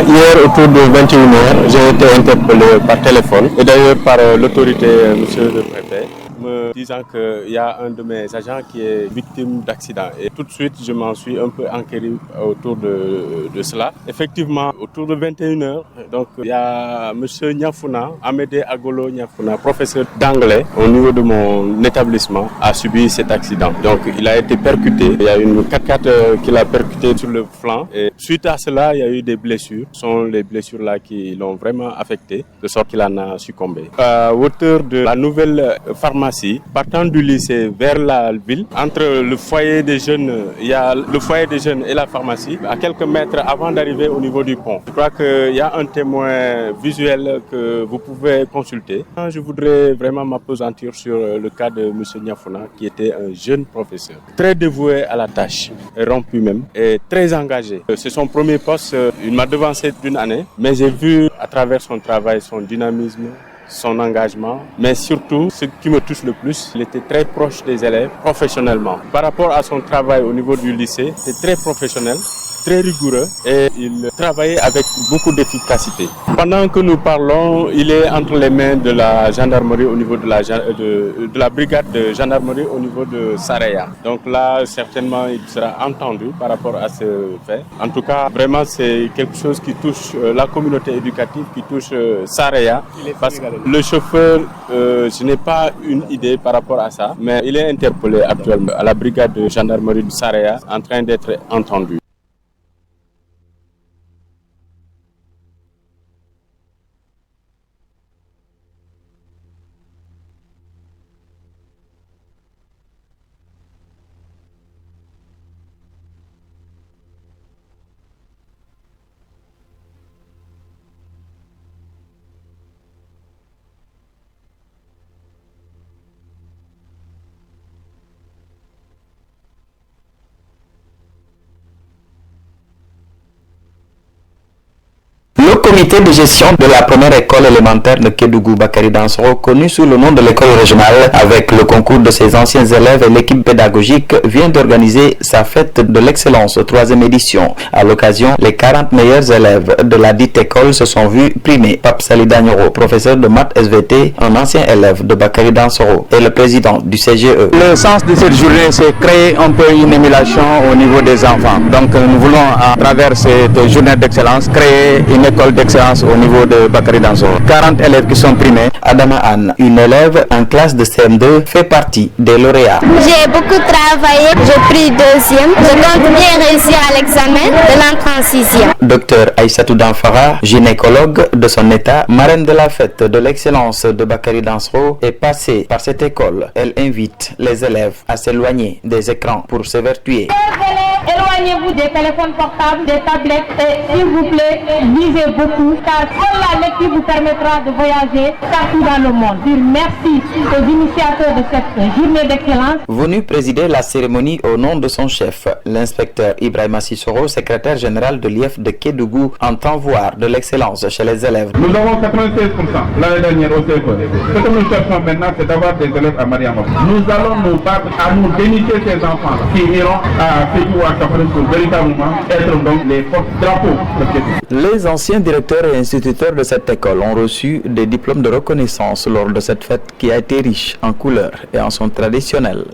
hier autour de 21h, j'ai été interpellé par téléphone et d'ailleurs par l'autorité, monsieur le préfet, me disant qu'il y a un de mes agents qui est victime d'accident. Et tout de suite, je m'en suis un peu enquéri autour de cela. Effectivement, autour de 21h, donc il y a monsieur Niafuna, Amédée Agolo Niafuna, professeur d'anglais au niveau de mon établissement, a subi cet accident. Donc il a été percuté. Il y a une 4x4 qui l'a percuté sur le flanc. Et suite à cela, il y a eu des blessures. Ce sont les blessures là qui l'ont vraiment affecté, de sorte qu'il en a succombé. À hauteur de la nouvelle pharmacie, partant du lycée vers la ville, entre le foyer des jeunes, il y a le foyer des jeunes et la pharmacie, à quelques mètres avant d'arriver au niveau du pont. Je crois qu'il y a un témoin visuel que vous pouvez consulter. Je voudrais vraiment m'appesantir sur le cas de M. Niafuna, qui était un jeune professeur, très dévoué à la tâche, rompu même, et très engagé. C'est son premier poste, il m'a devancé d'une année, mais j'ai vu à travers son travail, son dynamisme, son engagement, mais surtout, ce qui me touche le plus, il était très proche des élèves professionnellement. Par rapport à son travail au niveau du lycée, c'est très professionnel, très rigoureux et il travaillait avec beaucoup d'efficacité. Pendant que nous parlons, il est entre les mains de la gendarmerie au niveau de la brigade de gendarmerie au niveau de Saraya. Donc là, certainement, il sera entendu par rapport à ce fait. En tout cas, vraiment, c'est quelque chose qui touche la communauté éducative, qui touche Saraya. Parce que le chauffeur, je n'ai pas une idée par rapport à ça, mais il est interpellé actuellement à la brigade de gendarmerie de Saraya en train d'être entendu. Le comité de gestion de la première école élémentaire de Kédougou Bakary Dansoro, connu sous le nom de l'école régionale, avec le concours de ses anciens élèves et l'équipe pédagogique, vient d'organiser sa fête de l'excellence, 3e édition. À l'occasion, les 40 meilleurs élèves de la dite école se sont vus primés. Pape Salida Nyoro, professeur de maths SVT, un ancien élève de Bakary Dansoro, et le président du CGE. Le sens de cette journée, c'est créer un peu une émulation au niveau des enfants. Donc nous voulons, à travers cette journée d'excellence, créer une école d'excellence au niveau de Bakary Dansoro. 40 élèves qui sont primés. Adama Anne, une élève en classe de CM2, fait partie des lauréats. J'ai beaucoup travaillé, j'ai pris 2e. Je compte bien réussir à l'examen de l'entrée en 6e. Docteur Aïssatou Danfara, gynécologue de son état, marraine de la fête de l'excellence de Bakary Dansoro, est passée par cette école. Elle invite les élèves à s'éloigner des écrans pour s'évertuer. Éloignez-vous des téléphones portables, des tablettes et s'il vous plaît, lisez beaucoup car seule la lecture vous permettra de voyager partout dans le monde. Merci aux initiateurs de cette journée d'excellence. Venu présider la cérémonie au nom de son chef, l'inspecteur Ibrahima Sissoro, secrétaire général de l'IEF de Kédougou, entend voir de l'excellence chez les élèves. Nous avons 96% l'année dernière au CFE. Ce que nous cherchons maintenant, c'est d'avoir des élèves à Mariama. Nous allons nous battre à nous dénicher ces enfants qui iront à Fédou à Kafrine pour véritablement être donc les forces drapeaux. Les anciens directeurs et instituteurs de cette école ont reçu des diplômes de reconnaissance lors de cette fête qui a été riche en couleurs et en son traditionnel.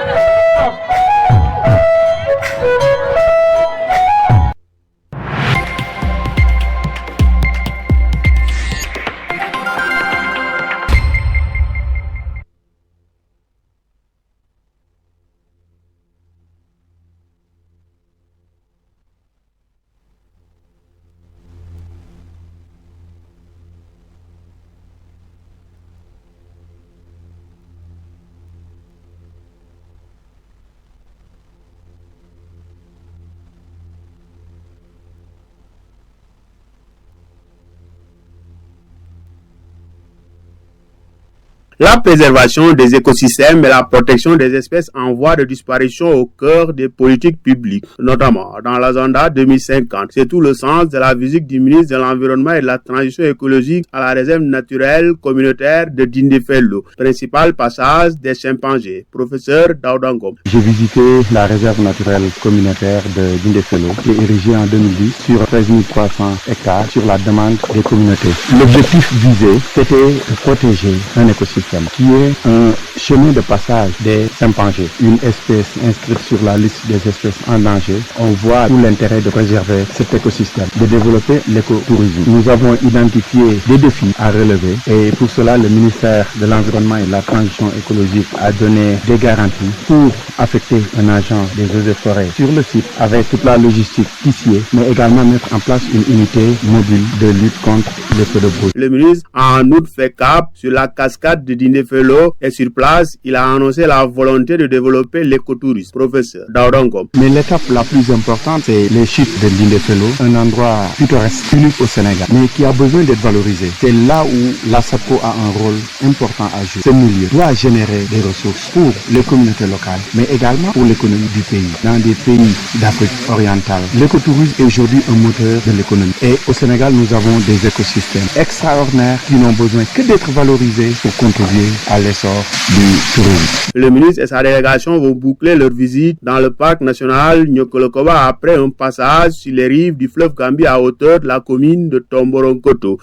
La préservation des écosystèmes et la protection des espèces en voie de disparition au cœur des politiques publiques, notamment dans l'agenda 2050. C'est tout le sens de la visite du ministre de l'Environnement et de la Transition écologique à la réserve naturelle communautaire de Dindéfelo, principal passage des chimpanzés. Professeur Daoudangom. J'ai visité la réserve naturelle communautaire de Dindéfelo, qui est érigée en 2010 sur 13 300 hectares sur la demande des communautés. L'objectif visé, c'était de protéger un écosystème qui est un chemin de passage des chimpanzés, une espèce inscrite sur la liste des espèces en danger. On voit tout l'intérêt de préserver cet écosystème, de développer l'écotourisme. Nous avons identifié des défis à relever et pour cela le ministère de l'Environnement et de la Transition écologique a donné des garanties pour affecter un agent des eaux et forêts sur le site avec toute la logistique ici, mais également mettre en place une unité mobile de lutte contre les feux de brouille. Le ministre a en outre fait cap sur la cascade de Dindéfelo et sur place, il a annoncé la volonté de développer l'écotourisme. Professeur Daoudangom. Mais l'étape la plus importante, c'est les chutes de Dindéfelo, un endroit pittoresque, unique au Sénégal, mais qui a besoin d'être valorisé. C'est là où la SAPCO a un rôle important à jouer. Ce milieu doit générer des ressources pour les communautés locales, mais également pour l'économie du pays. Dans des pays d'Afrique orientale, l'écotourisme est aujourd'hui un moteur de l'économie. Et au Sénégal, nous avons des écosystèmes extraordinaires qui n'ont besoin que d'être valorisés pour contribuer à l'essor du tourisme. Le ministre et sa délégation vont boucler leur visite dans le parc national Nyokolokoba après un passage sur les rives du fleuve Gambie à hauteur de la commune de Tomboronkoto.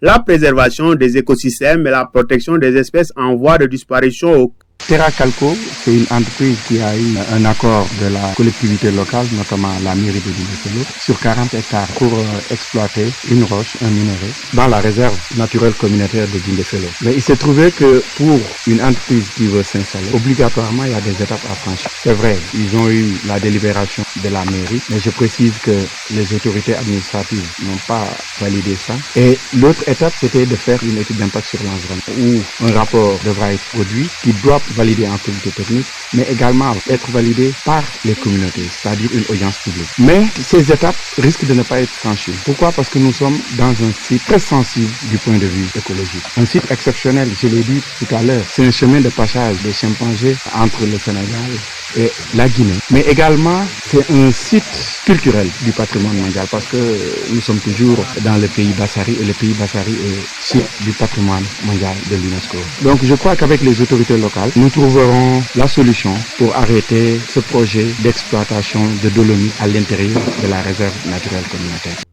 La préservation des écosystèmes et la protection des espèces en voie de disparition au Terra Calco, c'est une entreprise qui a eu un accord de la collectivité locale, notamment la mairie de Dindéfelo, sur 40 hectares pour exploiter une roche, un minerai, dans la réserve naturelle communautaire de Dindéfelo. Mais il s'est trouvé que pour une entreprise qui veut s'installer, obligatoirement il y a des étapes à franchir. C'est vrai, ils ont eu la délibération de la mairie, mais je précise que les autorités administratives n'ont pas validé ça. Et l'autre étape, c'était de faire une étude d'impact sur l'environnement, où un rapport devra être produit, qui doit validé en comité technique, mais également être validé par les communautés, c'est-à-dire une audience publique. Mais ces étapes risquent de ne pas être franchies. Pourquoi? Parce que nous sommes dans un site très sensible du point de vue écologique. Un site exceptionnel, je l'ai dit tout à l'heure, c'est un chemin de passage des chimpanzés entre le Sénégal et la Guinée. Mais également, c'est un site culturel du patrimoine mondial parce que nous sommes toujours dans le pays Bassari et le pays Bassari est site du patrimoine mondial de l'UNESCO. Donc je crois qu'avec les autorités locales, nous trouverons la solution pour arrêter ce projet d'exploitation de dolomite à l'intérieur de la réserve naturelle communautaire.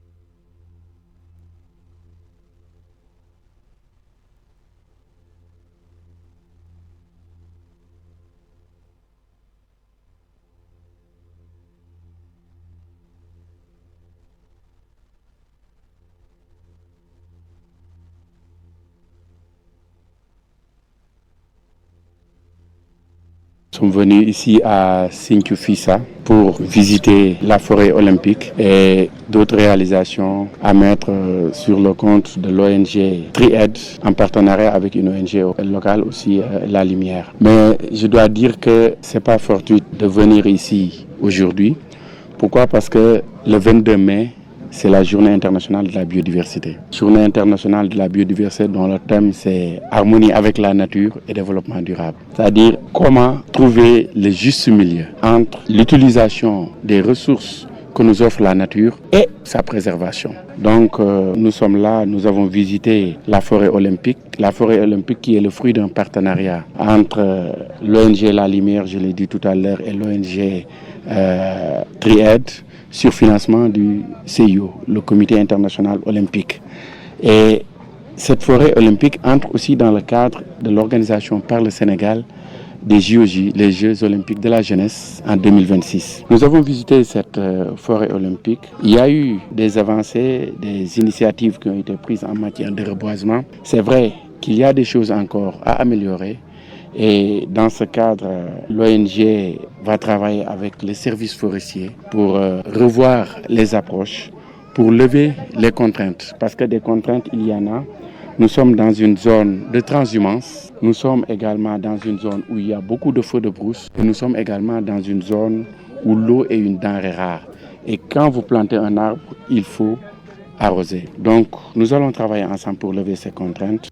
Nous sommes venus ici à Sinthiou-Fissa pour visiter la forêt olympique et d'autres réalisations à mettre sur le compte de l'ONG Tri-Aid en partenariat avec une ONG locale aussi, La Lumière. Mais je dois dire que c'est pas fortuit de venir ici aujourd'hui. Pourquoi? Parce que le 22 mai, c'est la journée internationale de la biodiversité. Journée internationale de la biodiversité dont le thème c'est harmonie avec la nature et développement durable. C'est-à-dire comment trouver le juste milieu entre l'utilisation des ressources que nous offre la nature et sa préservation. Donc nous sommes là, nous avons visité la forêt olympique. La forêt olympique qui est le fruit d'un partenariat entre l'ONG La Lumière, je l'ai dit tout à l'heure, et l'ONG Tri-Aid, sur financement du CIO, le Comité international olympique. Et cette forêt olympique entre aussi dans le cadre de l'organisation par le Sénégal des JOJ, les Jeux olympiques de la jeunesse en 2026. Nous avons visité cette forêt olympique. Il y a eu des avancées, des initiatives qui ont été prises en matière de reboisement. C'est vrai qu'il y a des choses encore à améliorer. Et dans ce cadre, l'ONG va travailler avec les services forestiers pour revoir les approches, pour lever les contraintes. Parce que des contraintes, il y en a. Nous sommes dans une zone de transhumance. Nous sommes également dans une zone où il y a beaucoup de feux de brousse. Et nous sommes également dans une zone où l'eau est une denrée rare. Et quand vous plantez un arbre, il faut arroser. Donc, nous allons travailler ensemble pour lever ces contraintes.